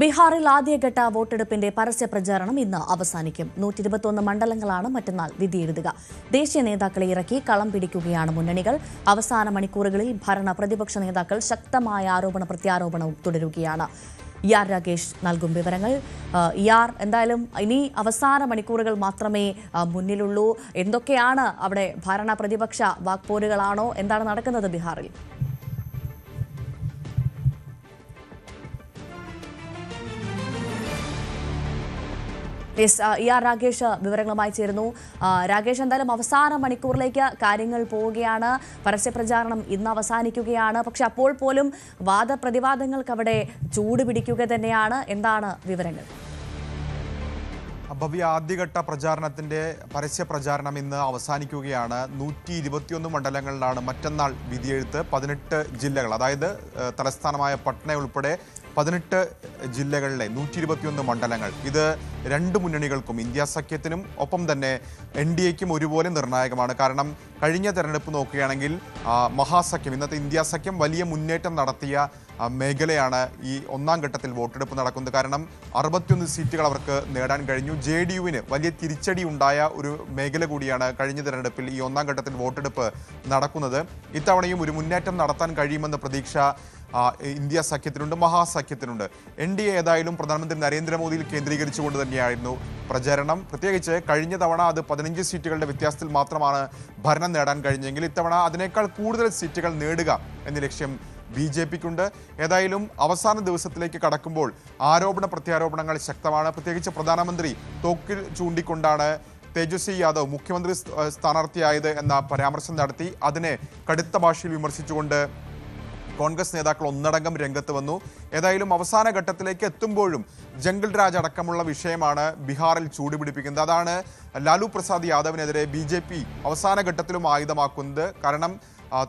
ബീഹാറിൽ ആദ്യഘട്ട വോട്ടെടുപ്പിന്റെ പരസ്യ പ്രചാരണം ഇന്ന് അവസാനിക്കും. 121 മണ്ഡലങ്ങളാണ് മറ്റന്നാൾ വിധിയെഴുതുക. ദേശീയ നേതാക്കളെ ഇറക്കി കളം പിടിക്കുകയാണ് മുന്നണികൾ. അവസാന മണിക്കൂറുകളിൽ ഭരണ പ്രതിപക്ഷ നേതാക്കൾ ശക്തമായ ആരോപണ പ്രത്യാരോപണവും തുടരുകയാണ്. ER രാകേഷ് നൽകും വിവരങ്ങൾ. ER, എന്തായാലും ഇനി അവസാന മണിക്കൂറുകൾ മാത്രമേ മുന്നിലുള്ളൂ. എന്തൊക്കെയാണ് അവിടെ? ഭരണ പ്രതിപക്ഷ വാക്പോരുകളാണോ? എന്താണ് നടക്കുന്നത് ബീഹാറിൽ? ER രാകേഷ് വിവരങ്ങളുമായി ചേരുന്നു. രാകേഷ്, എന്തായാലും അവസാന മണിക്കൂറിലേക്ക് കാര്യങ്ങൾ പോവുകയാണ്. പരസ്യപ്രചാരണം ഇന്ന് അവസാനിക്കുകയാണ്. പക്ഷെ അപ്പോൾ പോലും വാദപ്രതിവാദങ്ങൾക്ക് അവിടെ ചൂട് പിടിക്കുക തന്നെയാണ്. എന്താണ് വിവരങ്ങൾ? ഭവ്യ, ആദ്യഘട്ട പ്രചാരണത്തിന്റെ പരസ്യ പ്രചാരണം ഇന്ന് അവസാനിക്കുകയാണ്. 121 മണ്ഡലങ്ങളിലാണ് മറ്റന്നാൾ വിധിയെഴുത്ത്. 18 ജില്ലകൾ, അതായത് തലസ്ഥാനമായ പട്ന ഉൾപ്പെടെ 18 ജില്ലകളിലെ 121 മണ്ഡലങ്ങൾ. ഇത് രണ്ട് മുന്നണികൾക്കും, ഇന്ത്യ സഖ്യത്തിനും ഒപ്പം തന്നെ NDAയ്ക്കും ഒരുപോലെ നിർണായകമാണ്. കാരണം കഴിഞ്ഞ തെരഞ്ഞെടുപ്പ് നോക്കുകയാണെങ്കിൽ മഹാസഖ്യം, ഇന്നത്തെ ഇന്ത്യ സഖ്യം വലിയ മുന്നേറ്റം നടത്തിയ മേഖലയാണ് ഈ ഒന്നാം ഘട്ടത്തിൽ വോട്ടെടുപ്പ് നടക്കുന്നത്. കാരണം 61 സീറ്റുകൾ അവർക്ക് നേടാൻ കഴിഞ്ഞു. JDUവിന് വലിയ തിരിച്ചടി ഉണ്ടായ ഒരു മേഖല കൂടിയാണ് കഴിഞ്ഞ തെരഞ്ഞെടുപ്പിൽ ഈ ഒന്നാം ഘട്ടത്തിൽ വോട്ടെടുപ്പ് നടക്കുന്നത്. ഇത്തവണയും ഒരു മുന്നേറ്റം നടത്താൻ കഴിയുമെന്ന പ്രതീക്ഷ ഇന്ത്യ സഖ്യത്തിനുണ്ട്, മഹാസഖ്യത്തിനുണ്ട്. NDA ഏതായാലും പ്രധാനമന്ത്രി നരേന്ദ്രമോദിയിൽ കേന്ദ്രീകരിച്ചുകൊണ്ട് തന്നെയായിരുന്നു പ്രചാരണം. പ്രത്യേകിച്ച് കഴിഞ്ഞ തവണ അത് 15 സീറ്റുകളുടെ വ്യത്യാസത്തിൽ മാത്രമാണ് ഭരണം നേടാൻ കഴിഞ്ഞെങ്കിൽ ഇത്തവണ അതിനേക്കാൾ കൂടുതൽ സീറ്റുകൾ നേടുക എന്ന ലക്ഷ്യം BJPക്കുണ്ട്. ഏതായാലും അവസാന ദിവസത്തിലേക്ക് കടക്കുമ്പോൾ ആരോപണ പ്രത്യാരോപണങ്ങൾ ശക്തമാണ്. പ്രത്യേകിച്ച് പ്രധാനമന്ത്രി തോക്കിൽ ചൂണ്ടിക്കൊണ്ടാണ് തേജസ്വി യാദവ് മുഖ്യമന്ത്രി സ്ഥാനാർത്ഥിയായത് എന്ന പരാമർശം നടത്തി. അതിനെ കടുത്ത ഭാഷയിൽ വിമർശിച്ചുകൊണ്ട് കോൺഗ്രസ് നേതാക്കൾ ഒന്നടങ്കം രംഗത്ത് വന്നു. ഏതായാലും അവസാന ഘട്ടത്തിലേക്ക് എത്തുമ്പോഴും ജംഗിൾ രാജ് അടക്കമുള്ള വിഷയമാണ് ബീഹാറിൽ ചൂടുപിടിപ്പിക്കുന്നത്. അതാണ് ലാലു പ്രസാദ് യാദവിനെതിരെ BJP അവസാന ഘട്ടത്തിലും ആയുധമാക്കുന്നത്. കാരണം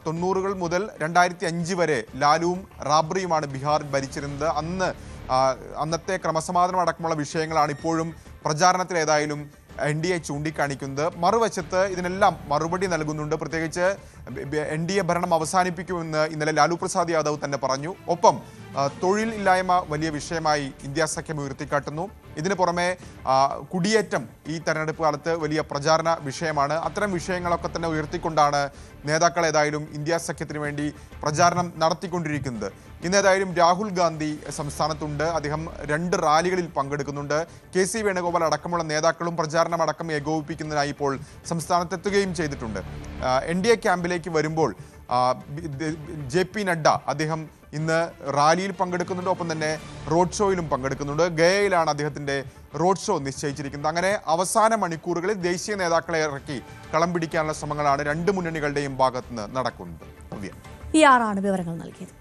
90കൾ മുതൽ 2005 വരെ ലാലുവും റാബ്രിയുമാണ് ബീഹാർ ഭരിച്ചിരുന്നത്. അന്നത്തെ ക്രമസമാധാനം അടക്കമുള്ള വിഷയങ്ങളാണ് ഇപ്പോഴും പ്രചാരണത്തിൽ ഏതായാലും NDA ചൂണ്ടിക്കാണിക്കുന്നത്. മറുവശത്ത് ഇതിനെല്ലാം മറുപടി നൽകുന്നുണ്ട്. പ്രത്യേകിച്ച് NDA ഭരണം അവസാനിപ്പിക്കുമെന്ന് ഇന്നലെ ലാലു പ്രസാദ് യാദവ് തന്നെ പറഞ്ഞു. ഒപ്പം തൊഴിൽ ഇല്ലായ്മ വലിയ വിഷയമായി ഇന്ത്യ സഖ്യം ഉയർത്തിക്കാട്ടുന്നു. ഇതിന് പുറമെ കുടിയേറ്റം ഈ തെരഞ്ഞെടുപ്പ് കാലത്ത് വലിയ പ്രചാരണ വിഷയമാണ്. അത്തരം വിഷയങ്ങളൊക്കെ തന്നെ ഉയർത്തിക്കൊണ്ടാണ് നേതാക്കൾ ഏതായാലും ഇന്ത്യ സഖ്യത്തിന് വേണ്ടി പ്രചാരണം നടത്തിക്കൊണ്ടിരിക്കുന്നത്. ഇന്നേതായാലും രാഹുൽ ഗാന്ധി സംസ്ഥാനത്തുണ്ട്. അദ്ദേഹം 2 റാലികളിൽ പങ്കെടുക്കുന്നുണ്ട്. KC വേണുഗോപാൽ അടക്കമുള്ള നേതാക്കളും പ്രചാരണം അടക്കം ഏകോപിപ്പിക്കുന്നതിനായി ഇപ്പോൾ സംസ്ഥാനത്തെത്തുകയും ചെയ്തിട്ടുണ്ട്. NDA ക്യാമ്പിലേക്ക് വരുമ്പോൾ JP നഡ്ഡ അദ്ദേഹം ഇന്ന് റാലിയിൽ പങ്കെടുക്കുന്നുണ്ട്. ഒപ്പം തന്നെ റോഡ് ഷോയിലും പങ്കെടുക്കുന്നുണ്ട്. ഗയയിലാണ് അദ്ദേഹത്തിൻ്റെ റോഡ് ഷോ നിശ്ചയിച്ചിരിക്കുന്നത്. അങ്ങനെ അവസാന മണിക്കൂറുകളിൽ ദേശീയ നേതാക്കളെ ഇറക്കി കളം പിടിക്കാനുള്ള ശ്രമങ്ങളാണ് രണ്ട് മുന്നണികളുടെയും ഭാഗത്തുനിന്ന് നടക്കുന്നത്. ER ആണ് വിവരങ്ങൾ നൽകിയത്.